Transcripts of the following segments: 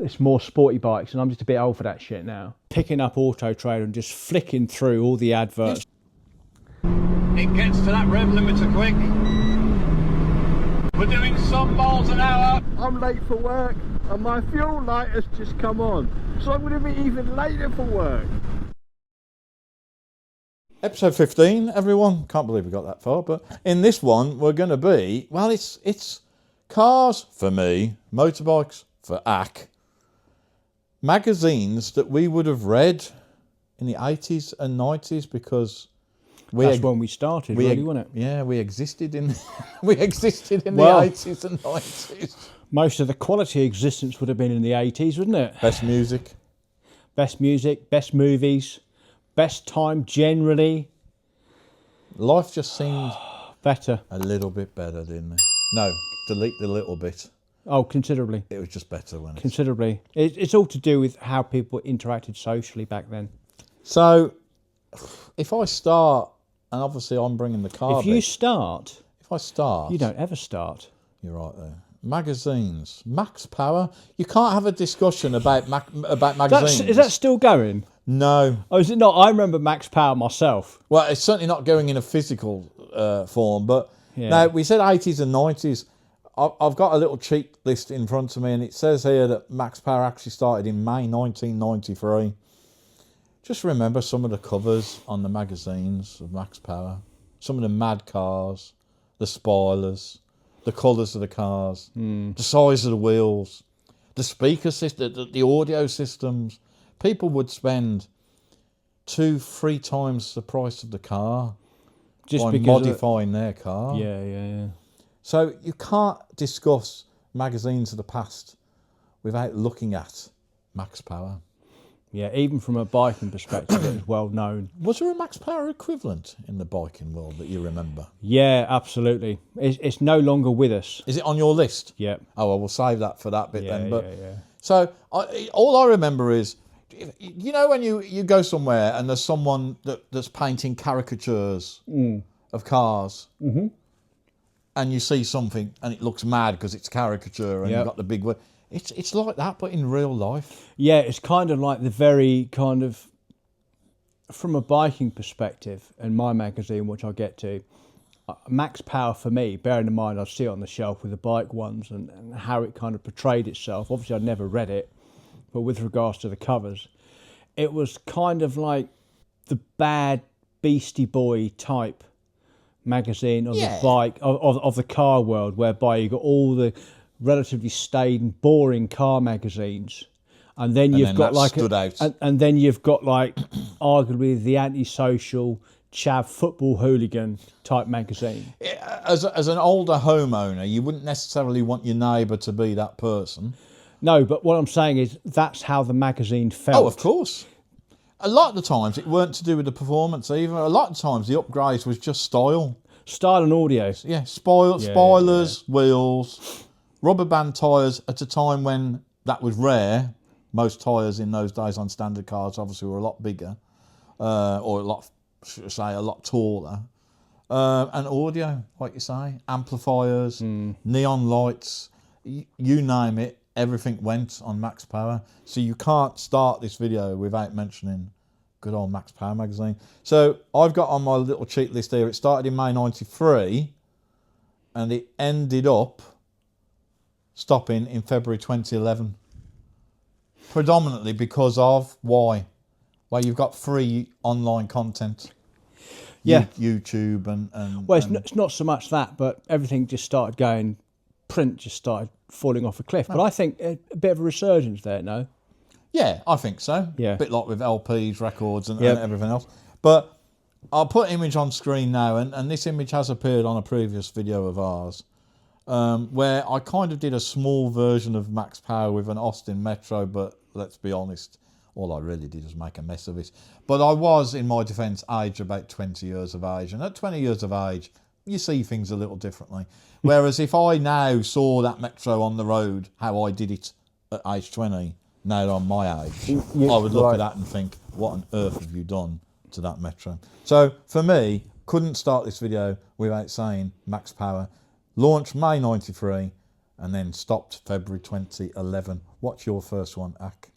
it's more sporty bikes, and I'm just a bit old for that shit now. Picking up Auto Trader and just flicking through all the adverts. It gets to that rev limiter quick. We're doing some miles an hour. I'm late for work and my fuel light has just come on, so I'm going to be even later for work. Episode 15, everyone. Can't believe we got that far, but in this one we're going to be, well, it's cars for me, motorbikes for Ack, magazines that we would have read in the 80s and 90s because that's when we started, really, wasn't it? Yeah, we existed in the 80s and 90s. Most of the quality existence would have been in the 80s, wouldn't it? Best music, best movies, best time generally. Life just seemed better. A little bit better, didn't it? No, delete the little bit. Oh, considerably. It was just better when considerably. It's all to do with how people interacted socially back then. So, if I start, and obviously I'm bringing the car. If I start, you don't ever start. You're right there. Magazines, Max Power. You can't have a discussion about magazines. Is that still going? No. Oh, is it not? I remember Max Power myself. Well, it's certainly not going in a physical form, but yeah. Now we said 80s and 90s. I've got a little cheat list in front of me, and it says here that Max Power actually started in May 1993. Just remember some of the covers on the magazines of Max Power, some of the mad cars, the spoilers, the colours of the cars, the size of the wheels, the speaker system, the audio systems. People would spend 2-3 times the price of the car just by modifying their car. Yeah. So you can't discuss magazines of the past without looking at Max Power. Yeah, even from a biking perspective, it was well known. Was there a Max Power equivalent in the biking world that you remember? Yeah, absolutely. It's no longer with us. Is it on your list? Yeah. Oh, well, we'll save that for that bit then. But yeah. So all I remember is, you know, when you go somewhere and there's someone that's painting caricatures of cars, and you see something and it looks mad because it's caricature and you've got the big word. It's like that, but in real life. Yeah, it's kind of like the very kind of, from a biking perspective, and my magazine, which I'll get to, Max Power for me, bearing in mind I'd see it on the shelf with the bike ones and how it kind of portrayed itself. Obviously, I'd never read it, but with regards to the covers, it was kind of like the bad Beastie Boy type magazine of the bike, of the car world, whereby you got all the relatively staid and boring car magazines, and then you've got like and then you've got like arguably the antisocial chav football hooligan type magazine. As an older homeowner, you wouldn't necessarily want your neighbour to be that person. No, but what I'm saying is that's how the magazine felt. Oh, of course. A lot of the times it weren't to do with the performance either. A lot of times the upgrades was just style. Style and audio. Yeah, spoilers, wheels, rubber band tyres at a time when that was rare. Most tyres in those days on standard cars obviously were a lot bigger, or a lot taller. And audio, like you say, amplifiers, neon lights, you name it, everything went on Max Power. So you can't start this video without mentioning good old Max Power magazine. So I've got on my little cheat list here, it started in May 93 and it ended up stopping in February 2011. Predominantly because of why? Well, you've got free online content. Yeah. YouTube and well, it's not so much that, but everything just started going, print just started falling off a cliff. But I think a bit of a resurgence there, no? Yeah, I think so. Yeah. A bit like with LPs, records and everything else. But I'll put an image on screen now, and this image has appeared on a previous video of ours, where I kind of did a small version of Max Power with an Austin Metro, but let's be honest, all I really did was make a mess of it. But I was, in my defence, aged about 20 years of age. And at 20 years of age, you see things a little differently. Whereas if I now saw that Metro on the road, how I did it at age 20, now that I'm my age, I would look at that and think, what on earth have you done to that Metro? So for me, couldn't start this video without saying Max Power. Launched May 93, and then stopped February 2011. What's your first one, Ak?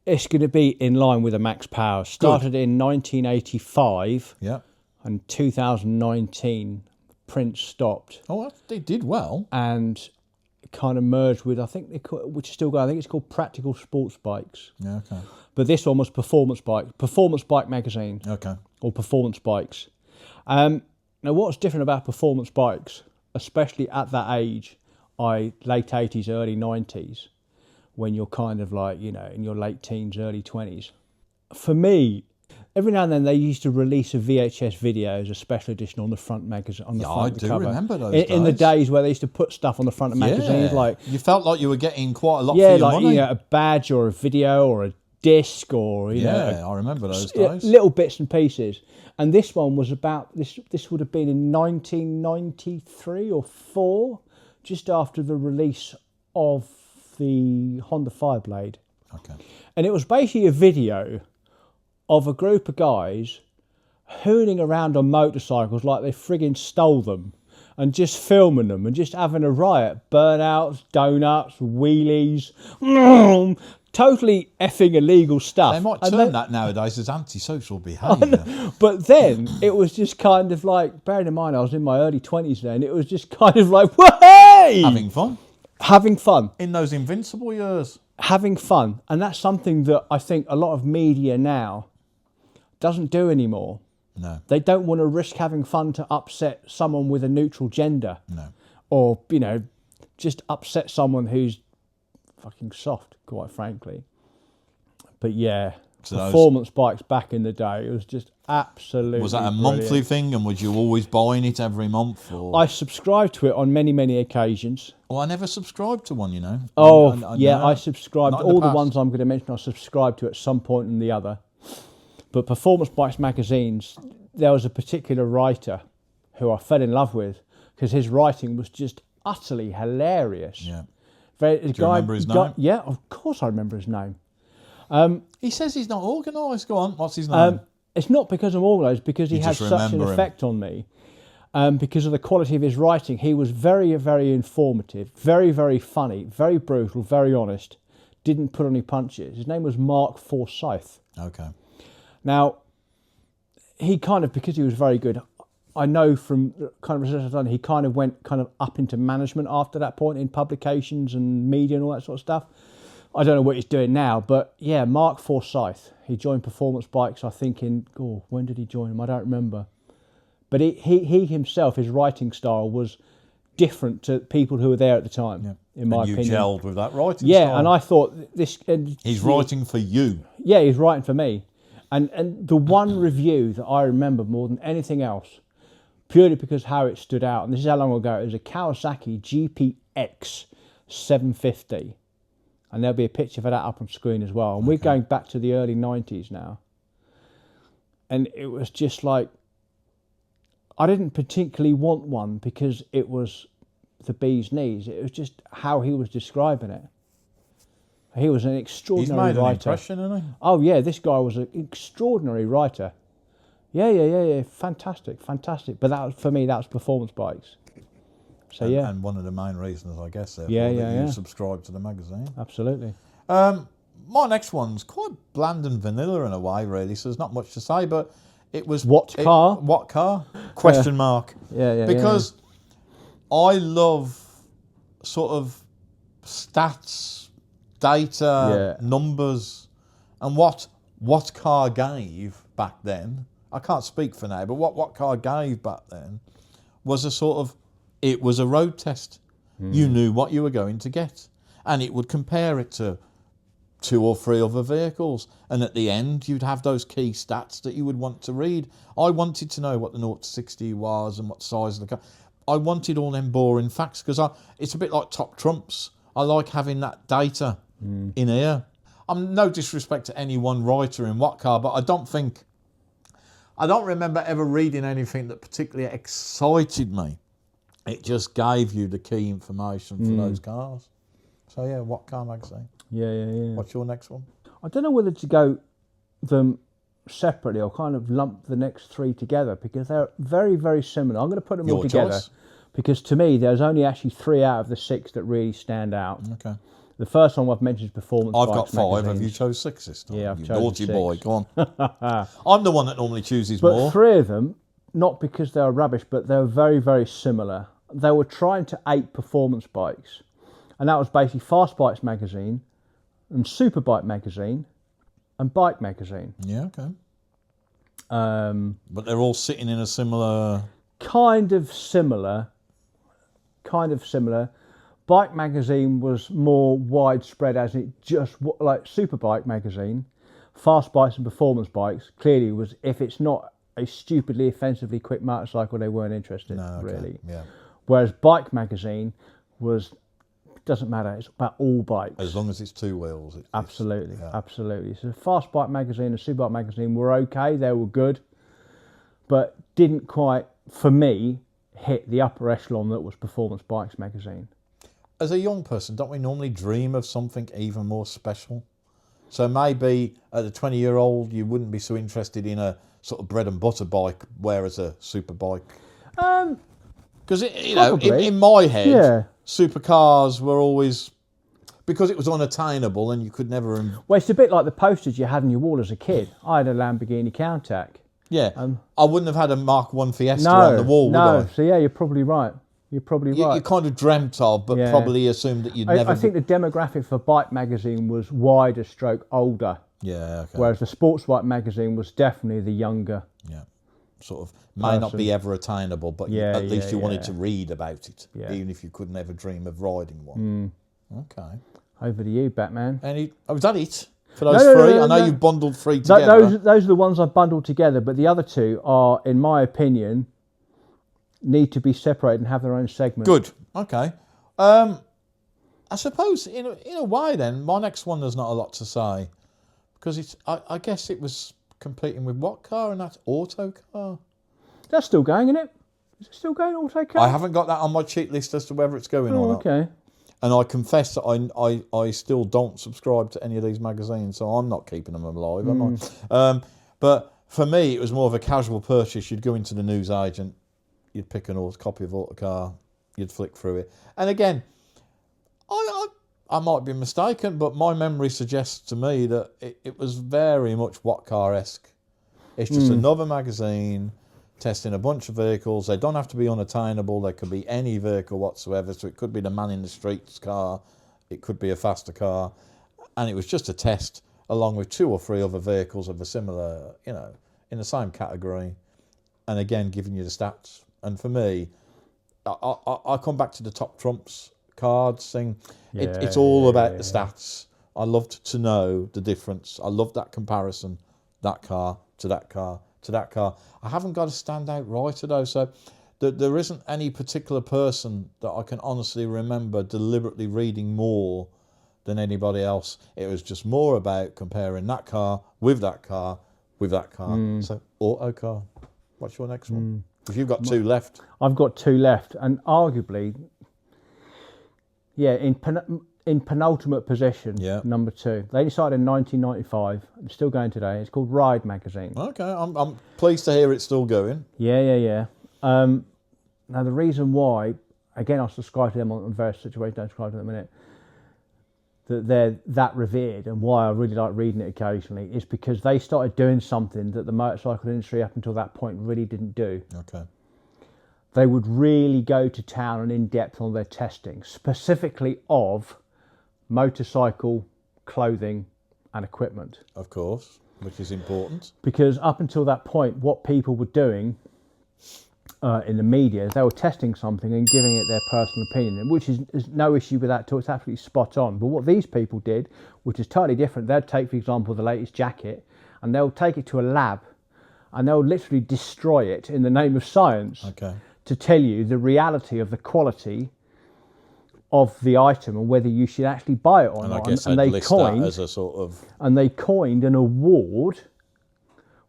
It's going to be in line with a Max Power. Started in 1985, Yeah. and 2019, Prince stopped. Oh, they did well. And kind of merged with, I think they call, which is still going. I think it's called Practical Sports Bikes. Yeah, okay. But this one was Performance Bike magazine. Okay. Or Performance Bikes. Now, what's different about performance bikes, especially at that age, late 80s, early 90s, when you're kind of like, you know, in your late teens, early 20s. For me, every now and then they used to release a VHS video as a special edition on the front magazine, on the front of the cover. I do remember those in the days where they used to put stuff on the front of magazines, like you felt like you were getting quite a lot for yeah, your like money. you know, a badge or a video or a disc or you know, I remember those days. little bits and pieces. And this one was about this. This would have been in 1993 or 4, just after the release of the Honda Fireblade. Okay. And it was basically a video of a group of guys hooning around on motorcycles like they frigging stole them, and just filming them and just having a riot. Burnouts, donuts, wheelies, totally effing illegal stuff. They might turn that nowadays as antisocial behaviour. But then it was just kind of like, bearing in mind I was in my early 20s then, it was just kind of like, whey! Having fun. Having fun. In those invincible years. Having fun. And that's something that I think a lot of media now doesn't do anymore. No. They don't want to risk having fun to upset someone with a neutral gender. No. Or, you know, just upset someone who's fucking soft, quite frankly. But yeah, So performance bikes back in the day, it was just absolutely Was that a brilliant. monthly thing, and was you always buying it every month? Or? I subscribed to it on many, many occasions. Well, I never subscribed to one, you know. I subscribed. Not in the All the past. ones I'm going to mention I subscribed to at some point or the other. But Performance Bikes magazines, there was a particular writer who I fell in love with because his writing was just utterly hilarious. Yeah. Do you remember his name? Yeah, of course I remember his name. He says he's not organised. Go on, what's his name? It's not because I'm organised, because he You had just such an remember him. effect on me. Because of the quality of his writing. He was very, very informative, very, very funny, very brutal, very honest. Didn't pull any punches. His name was Mark Forsyth. Okay. Now, he kind of, because he was very good, I know from the kind of research I've done, he kind of went kind of up into management after that point in publications and media and all that sort of stuff. I don't know what he's doing now, but yeah, Mark Forsyth. He joined Performance Bikes, I think when did he join them? I don't remember. But he himself, his writing style was different to people who were there at the time, in my opinion. You gelled with that writing Yeah, style. and I thought this... He's writing for you. Yeah, he's writing for me. And the one review that I remember more than anything else, purely because how it stood out, and this is how long ago, it was a Kawasaki GPX 750. And there'll be a picture for that up on screen as well. And we're going back to the early 90s now. And it was just like, I didn't particularly want one because it was the bee's knees. It was just how he was describing it. He was an extraordinary He's made writer. an impression, hasn't he? Oh yeah, this guy was an extraordinary writer. Yeah. Fantastic. But that was, for me, that was Performance Bikes. So yeah. And one of the main reasons, I guess, therefore, Yeah, that you yeah. subscribe to the magazine. Absolutely. My next one's quite bland and vanilla in a way, really, so there's not much to say, but it was... What car? What car? Question mark. Yeah. Because I love sort of stats, data, numbers, and what car gave back then. I can't speak for now, but what car gave back then was a sort of... It was a road test. You knew what you were going to get. And it would compare it to 2 or 3 other vehicles. And at the end, you'd have those key stats that you would want to read. I wanted to know what the 0 to 60 was and what size of the car. I wanted all them boring facts because it's a bit like top trumps. I like having that data in here. I'm no disrespect to any one writer in what car, but I don't remember ever reading anything that particularly excited me. It just gave you the key information for those cars. So yeah, what car magazine? Yeah. What's your next one? I don't know whether to go them separately or kind of lump the next 3 together because they're very, very similar. I'm going to put them all Your together. choice. Because to me, there's only actually 3 out of the 6 that really stand out. Okay. The first one I've mentioned is Performance I've Bikes got 5. Have magazines. you chose 6 this time? Yeah, I've you chosen naughty 6. boy. Go on. I'm the one that normally chooses But more. 3 of them, not because they were rubbish, but they were very, very similar. They were trying to ape performance bikes. And that was basically Fast Bikes magazine and Superbike magazine and Bike magazine. Yeah, okay. But they're all sitting in a similar... Kind of similar. Bike magazine was more widespread, as it just like Superbike magazine, Fast Bikes and Performance Bikes clearly was, if it's not a stupidly offensively quick motorcycle, they weren't interested. No, okay. Really. Yeah. Whereas Bike magazine was, doesn't matter, it's about all bikes. As long as it's 2 wheels. Absolutely. So Fast Bike magazine and Superbike magazine were okay, they were good, but didn't quite, for me, hit the upper echelon that was Performance Bikes magazine. As a young person, don't we normally dream of something even more special? So maybe at a 20-year-old, you wouldn't be so interested in a sort of bread and butter bike, whereas a super bike. Because in my head, supercars were always, because it was unattainable and you could never. Well, it's a bit like the posters you had on your wall as a kid. I had a Lamborghini Countach. Yeah, I wouldn't have had a Mark 1 Fiesta on the wall, would I? So yeah, you're probably right. You kind of dreamt of, but probably assumed that you'd never... I think the demographic for Bike magazine was wider stroke older. Yeah, okay. Whereas the Sports Bike magazine was definitely the younger. Yeah, sort of, may not be ever attainable, but at least you wanted to read about it, even if you couldn't ever dream of riding one. Okay. Over to you, Batman. Was that it? For those 3? I know you've bundled 3 together. Those are the ones I've bundled together, but the other 2 are, in my opinion, need to be separated and have their own segment. Good. Okay. I suppose in a way then, my next one there's not a lot to say, because it's I guess it was competing with what car, and that's AutoCar. That's still going, isn't it? Is it still going, AutoCar? I haven't got that on my cheat list as to whether it's going or not. Okay. And I confess that I still don't subscribe to any of these magazines, so I'm not keeping them alive, am I? But for me, it was more of a casual purchase. You'd go into the newsagent, you'd pick an copy of AutoCar, you'd flick through it. And again, I might be mistaken, but my memory suggests to me that it was very much What Car-esque. It's just another magazine testing a bunch of vehicles. They don't have to be unattainable. They could be any vehicle whatsoever. So it could be the man in the streets car. It could be a faster car. And it was just a test along with 2 or 3 other vehicles of a similar, in the same category. And again, giving you the stats. And for me, I come back to the top trumps cards thing. It's all about the stats. I loved to know the difference. I loved that comparison, that car to that car to that car. I haven't got a standout writer though, so there isn't any particular person that I can honestly remember deliberately reading more than anybody else. It was just more about comparing that car with that car with that car. So AutoCar. What's your next one? Because you've got 2 left. I've got 2 left, and arguably, in penultimate position, number 2. They decided in 1995. It's still going today. It's called Ride magazine. Okay, I'm pleased to hear it's still going. Yeah. Now the reason why, again, I subscribe to them on various situations. Don't subscribe to them in a minute. That they're that revered, and why I really like reading it occasionally, is because they started doing something that the motorcycle industry up until that point really didn't do. Okay. They would really go to town and in depth on their testing, specifically of motorcycle clothing and equipment. Of course, which is important. Because up until that point, what people were doing in the media, they were testing something and giving it their personal opinion, which is no issue with that at all. It's absolutely spot on. But what these people did, which is totally different, they'd take, for example, the latest jacket, and they'll take it to a lab, and they'll literally destroy it in the name of science. Okay. To tell you the reality of the quality of the item and whether you should actually buy it or not. I guess and they list that as a sort of... And they coined an award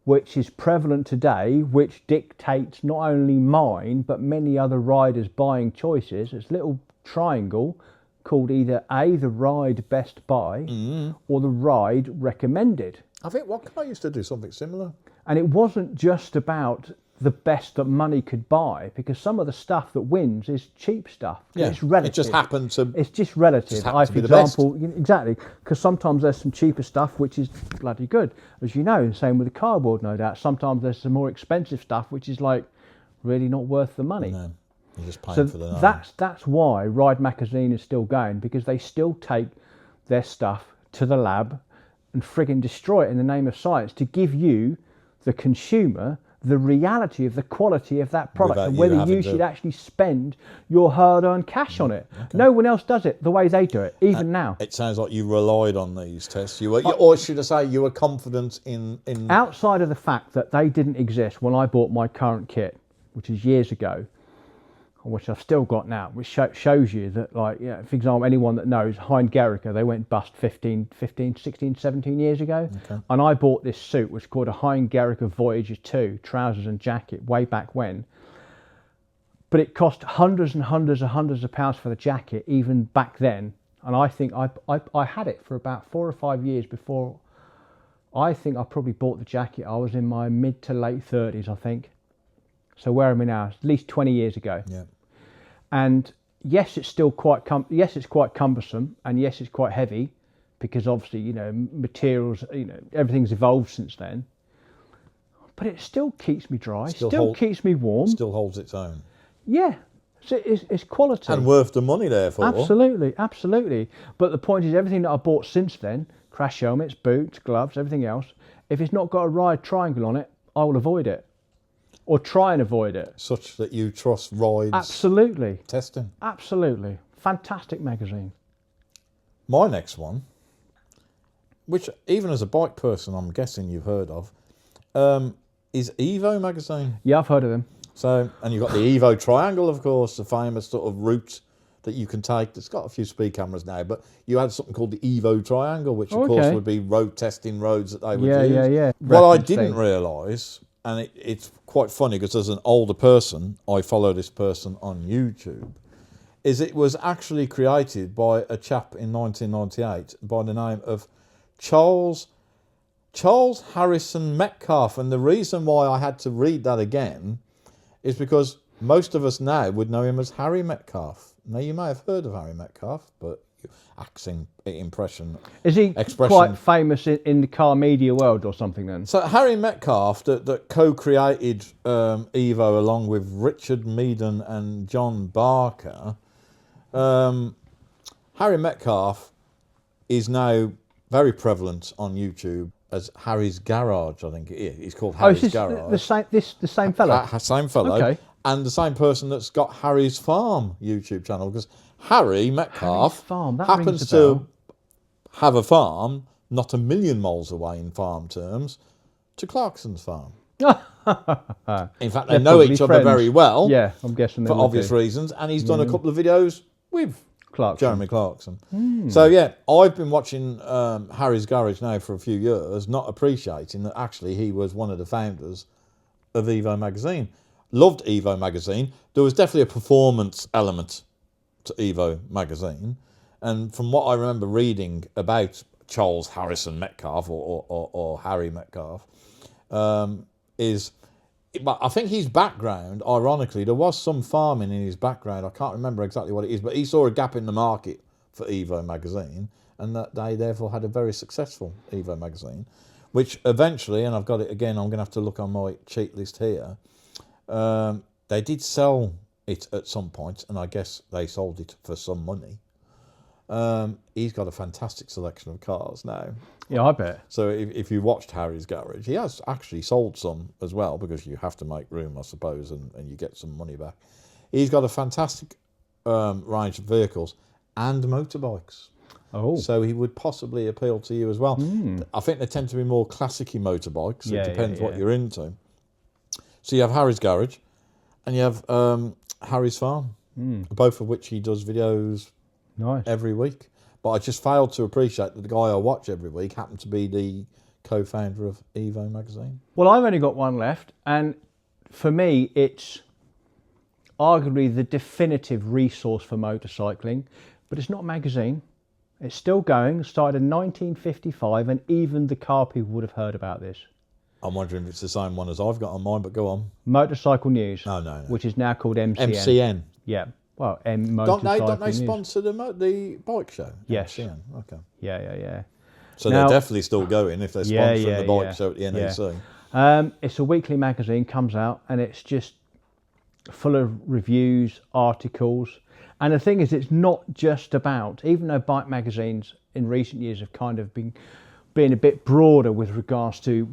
which is prevalent today, which dictates not only mine but many other riders' buying choices. It's a little triangle called either A, the ride best buy, or the ride recommended. I think What Car used to do something similar. And it wasn't just about the best that money could buy, because some of the stuff that wins is cheap stuff. Yeah, It's relative. it just happened to. It's just relative. Just happened to be the best. Exactly, because sometimes there's some cheaper stuff which is bloody good, as you know. Same with the cardboard, no doubt. Sometimes there's some more expensive stuff which is like really not worth the money. No, you're just paying So for the name. that's why Ride Magazine is still going, because they still take their stuff to the lab and frigging destroy it in the name of science to give you, the consumer, the reality of the quality of that product Without and you whether having you to- should actually spend your hard-earned cash on it. No one else does it the way they do it, even now. It sounds like you relied on these tests. Or should I say, you were confident in. Outside of the fact that they didn't exist when I bought my current kit, which is years ago, which I've still got now, which shows you that, like, yeah, for example, anyone that knows Hind Gericke, they went bust 15, 16, 17 years ago. Okay. And I bought this suit, which is called a Hind Gericke Voyager 2, trousers and jacket, way back when. But it cost hundreds and hundreds and hundreds of pounds for the jacket, even back then. And I think I had it for about 4 or 5 years before. I think I probably bought the jacket. I was in my mid to late 30s, I think. So where am I now? At least 20 years ago. Yeah. And yes, it's still quite it's quite cumbersome, and yes, it's quite heavy, because obviously, you know, materials, you know, everything's evolved since then. But it still keeps me dry, still keeps me warm. Still holds its own. Yeah, so it's quality. And worth the money, therefore. Absolutely, absolutely. But the point is, everything that I bought since then, crash helmets, boots, gloves, everything else, if it's not got a ride triangle on it, I will avoid it. Or try and avoid it. Such that you trust rides. Absolutely. Testing. Absolutely. Fantastic magazine. My next one, which even as a bike person I'm guessing you've heard of, is Evo magazine. Yeah, I've heard of them. So, and you've got the Evo Triangle, of course, the famous sort of route that you can take. It's got a few speed cameras now, but you had something called the Evo Triangle, which of course would be road testing roads that they would use. Yeah. What I Reference didn't thing. realise, and it's quite funny because as an older person, I follow this person on YouTube, is it was actually created by a chap in 1998 by the name of Charles Harrison Metcalf. And the reason why I had to read that again is because most of us now would know him as Harry Metcalf. Now, you may have heard of Harry Metcalf, but accent, impression, Is he expression. quite famous in the car media world or something then? So Harry Metcalf, that co-created Evo along with Richard Meaden and John Barker, Harry Metcalf is now very prevalent on YouTube as Harry's Garage, I think it is. He's called Harry's Garage. the same fella? Same fellow. Okay. And the same person that's got Harry's Farm YouTube channel, because Harry Metcalf Harry's Farm, that happens rings a to bell. have a farm not a million miles away in farm terms to Clarkson's farm. In fact, they They're know probably each other friends. very well Yeah, I'm guessing they for would obvious be. reasons, and he's done a couple of videos with Clarkson. Jeremy Clarkson. So yeah, I've been watching Harry's Garage now for a few years, not appreciating that actually he was one of the founders of Evo magazine. Loved Evo magazine. There was definitely a performance element to Evo magazine, and from what I remember reading about Charles Harrison Metcalf or Harry Metcalf, but I think his background, ironically, there was some farming in his background. I can't remember exactly what it is, but he saw a gap in the market for Evo magazine, and that they therefore had a very successful Evo magazine, which eventually, and I've got it again, I'm going to have to look on my cheat list here, they did sell it at some point, and I guess they sold it for some money. He's got a fantastic selection of cars now. Yeah, I bet. So if you watched Harry's Garage, he has actually sold some as well, because you have to make room, I suppose, and you get some money back. He's got a fantastic range of vehicles and motorbikes. Oh. So he would possibly appeal to you as well. I think they tend to be more classic-y motorbikes. So Yeah, it depends yeah, what yeah. you're into. So you have Harry's Garage and you have Harry's Farm, both of which he does videos Nice. every week. But I just failed to appreciate that the guy I watch every week happened to be the co-founder of Evo magazine. Well, I've only got one left, and for me, it's arguably the definitive resource for motorcycling, but it's not a magazine. It's still going, started in 1955, and even the car people would have heard about this. I'm wondering if it's the same one as I've got on mine, but go on. Motorcycle News. Oh, no. Which is now called MCN. MCN. Yeah. Well, Don't Motorcycle they News. sponsor the bike show? Yes. MCN. Okay. Yeah. So Now- they're definitely still going if they're sponsoring the bike show at the NEC. It's a weekly magazine, comes out, and it's just full of reviews, articles. And the thing is, it's not just about, even though bike magazines in recent years have kind of been a bit broader with regards to,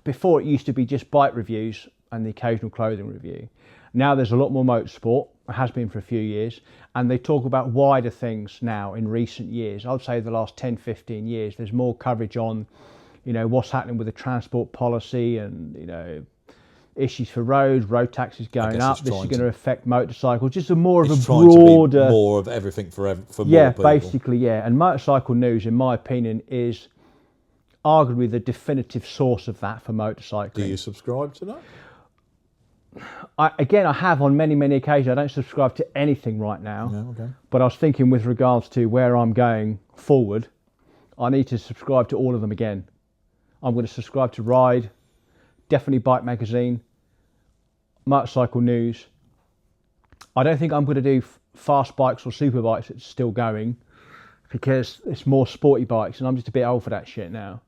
before it used to be just bike reviews and the occasional clothing review. Now there's a lot more motorsport, it has been for a few years, and they talk about wider things now in recent years. I'd say the last 10, 15 years, there's more coverage on, what's happening with the transport policy and, issues for road taxes going up. This is going to affect motorcycles. Just more of a broader, more of everything for more people. Basically, yeah. And Motorcycle News, in my opinion, is arguably the definitive source of that for motorcycling. Do you subscribe to that? I have on many occasions. I don't subscribe to anything right now. Yeah, okay. But I was thinking with regards to where I'm going forward, I need to subscribe to all of them again. I'm going to subscribe to Ride, definitely Bike Magazine, Motorcycle News. I don't think I'm going to do fast bikes or super bikes. It's still going because it's more sporty bikes, and I'm just a bit old for that shit now.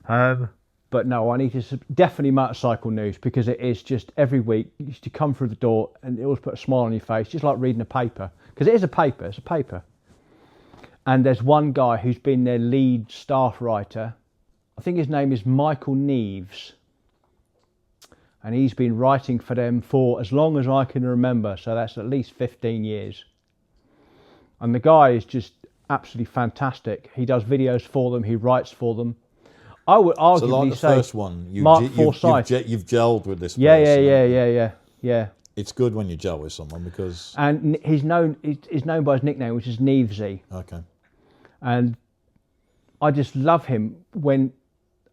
But no, I need to definitely Motorcycle News, because it is just every week you used to come through the door and it always put a smile on your face, just like reading a paper, because it is a paper. It's a paper. And there's one guy who's been their lead staff writer. I think his name is Michael Neves. And he's been writing for them for as long as I can remember. So that's at least 15 years. And the guy is just absolutely fantastic. He does videos for them. He writes for them. I would arguably so like the say first one, Mark Forsyth. You've gelled with this person. Yeah. It's good when you gel with someone because... And he's known by his nickname, which is Nevesy. Okay. And I just love him when...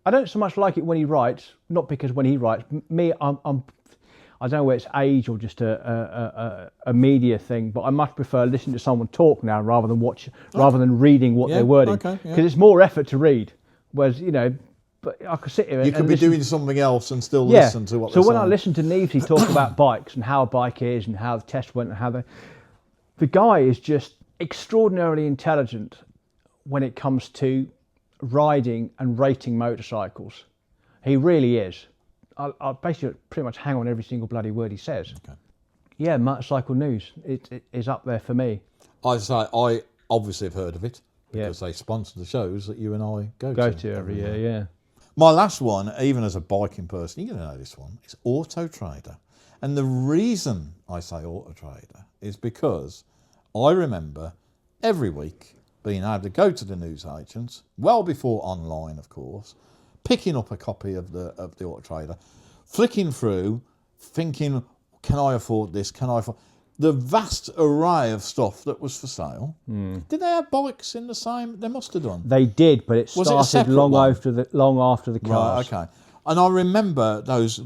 I don't so much like it when he writes, not because when he writes. Me, I don't know whether it's age or just a media thing, but I much prefer listening to someone talk now rather than reading what they're wording. Because it's more effort to read. Whereas, but I could sit here you could be listen. doing something else and still listen to what So they're when saying. I listen to Nevesy talk about bikes and how a bike is and how the test went and how the guy is just extraordinarily intelligent when it comes to riding and rating motorcycles. He really is. I basically pretty much hang on every single bloody word he says. Okay. Yeah, Motorcycle News, it is up there for me. I obviously have heard of it because they sponsor the shows that you and I go to every year, yeah. My last one, even as a biking person, you're going to know this one, is Auto Trader. And the reason I say Auto Trader is because I remember every week being able to go to the newsagents, well before online, of course, picking up a copy of the Auto Trader, flicking through, thinking, can I afford this? Can I afford... The vast array of stuff that was for sale. Did they have bikes in the same? They must have done. They did, but it started long after the cars. Right, okay. And I remember those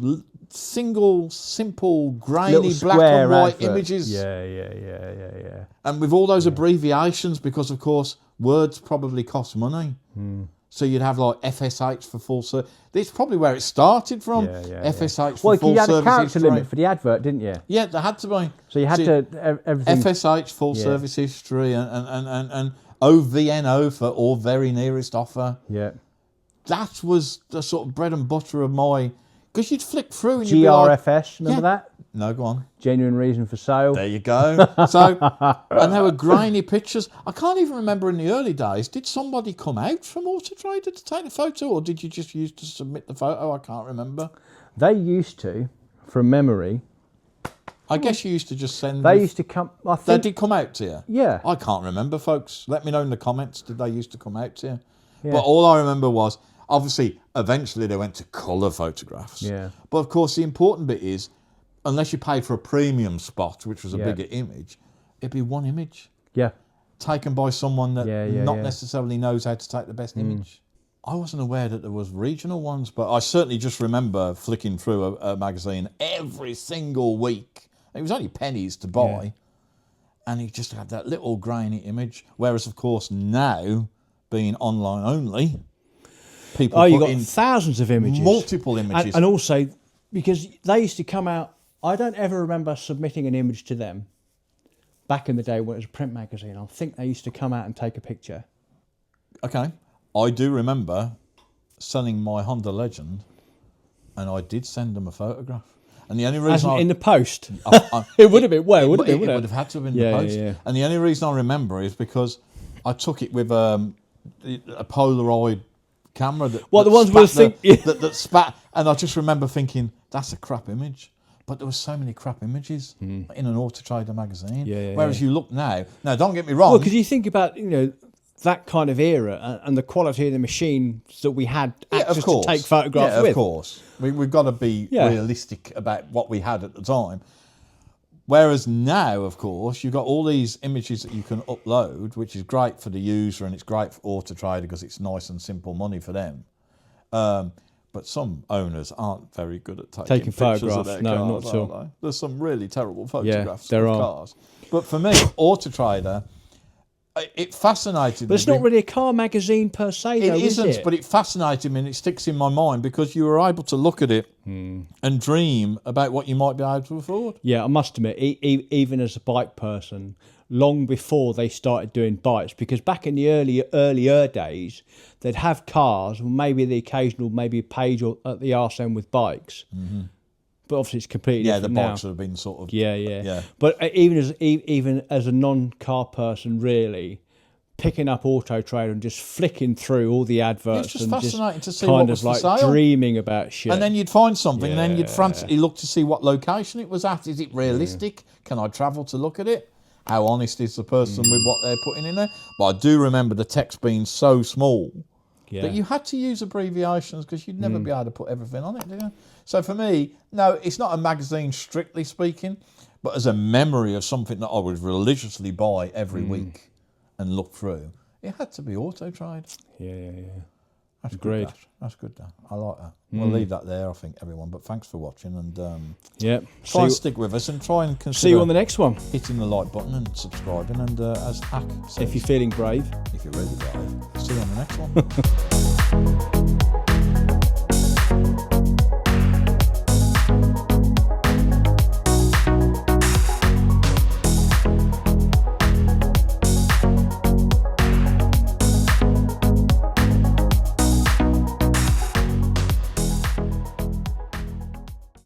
single, simple, grainy Little black and white adverts. images. Yeah. And with all those abbreviations, because of course words probably cost money. So you'd have like FSH for full service. It's probably where it started from. FSH for full service. Well, you had a character history. limit for the advert, didn't you? Yeah, there had to be. So you had to everything. FSH full service history and OVNO for or very nearest offer. Yeah. That was the sort of bread and butter of my... Because you'd flick through and you'd be like... GRFS, remember that? No, go on. Genuine reason for sale. There you go. So, and there were grainy pictures. I can't even remember in the early days, did somebody come out from Auto Trader to take the photo, or did you just use to submit the photo? I can't remember. They used to, from memory. I guess you used to just send... They used to come... I think, they did come out to you? Yeah. I can't remember, folks. Let me know in the comments, did they used to come out to you? Yeah. But all I remember was, obviously, eventually they went to colour photographs. Yeah. But of course, the important bit is, unless you paid for a premium spot, which was a bigger image, it'd be one image. Yeah. Taken by someone that not yeah. necessarily knows how to take the best image. I wasn't aware that there was regional ones, but I certainly just remember flicking through a magazine every single week. It was only pennies to buy. And you just had that little grainy image. Whereas, of course, now, being online only... people Oh, you put got in thousands of images. multiple images. And also, because they used to come out, I don't ever remember submitting an image to them back in the day when it was a print magazine. I think they used to come out and take a picture. Okay, I do remember selling my Honda Legend, and I did send them a photograph. And the only reason In the post. I It would have been, well, it would have been, it wouldn't would it? have had to have been Yeah, the post. yeah, yeah. And the only reason I remember is because I took it with a Polaroid camera that Well, the ones spat with the thing- that spat, and I just remember thinking that's a crap image. But there were so many crap images in an Auto Trader magazine. Yeah, Whereas you look now, don't get me wrong. Well, because you think about, that kind of era and the quality of the machines that we had access to take photographs with. Of course. We've got to be Yeah. realistic about what we had at the time. Whereas now, of course, you've got all these images that you can upload, which is great for the user and it's great for Auto Trader because it's nice and simple money for them. But some owners aren't very good at taking pictures photographs. of their No, cars, not at all. are they? There's some really terrible photographs there of are. cars. But for me, Auto Trader, it fascinated But it's me. not really a car magazine per se, though, It is isn't, it? but it fascinated me and it sticks in my mind because you were able to look at it and dream about what you might be able to afford. Yeah, I must admit, even as a bike person, long before they started doing bikes, because back in the earlier days, they'd have cars, maybe the occasional, maybe a page or at the arse end with bikes. Mm-hmm. But obviously, it's completely Yeah, the different bikes now. would have been sort of... Yeah. But even as a non-car person, really, picking up Auto Trader and just flicking through all the adverts just and fascinating just to see kind what of was for like sale. dreaming about shit. And then you'd find something, and then you'd Yeah. frantically look to see what location it was at. Is it realistic? Can I travel to look at it? How honest is the person with what they're putting in there? But I do remember the text being so small that you had to use abbreviations because you'd never be able to put everything on it, do you? So for me, no, it's not a magazine strictly speaking, but as a memory of something that I would religiously buy every week and look through, it had to be Auto Trade. Yeah. That's Agreed. good. That's good, Dan. I like that. We'll leave that there, I think, everyone. But thanks for watching, and Yeah. try and stick with us and try and See consider you on the next one. hitting the like button and subscribing. And as Hack says, If you're feeling brave. if you're really brave, see you on the next one.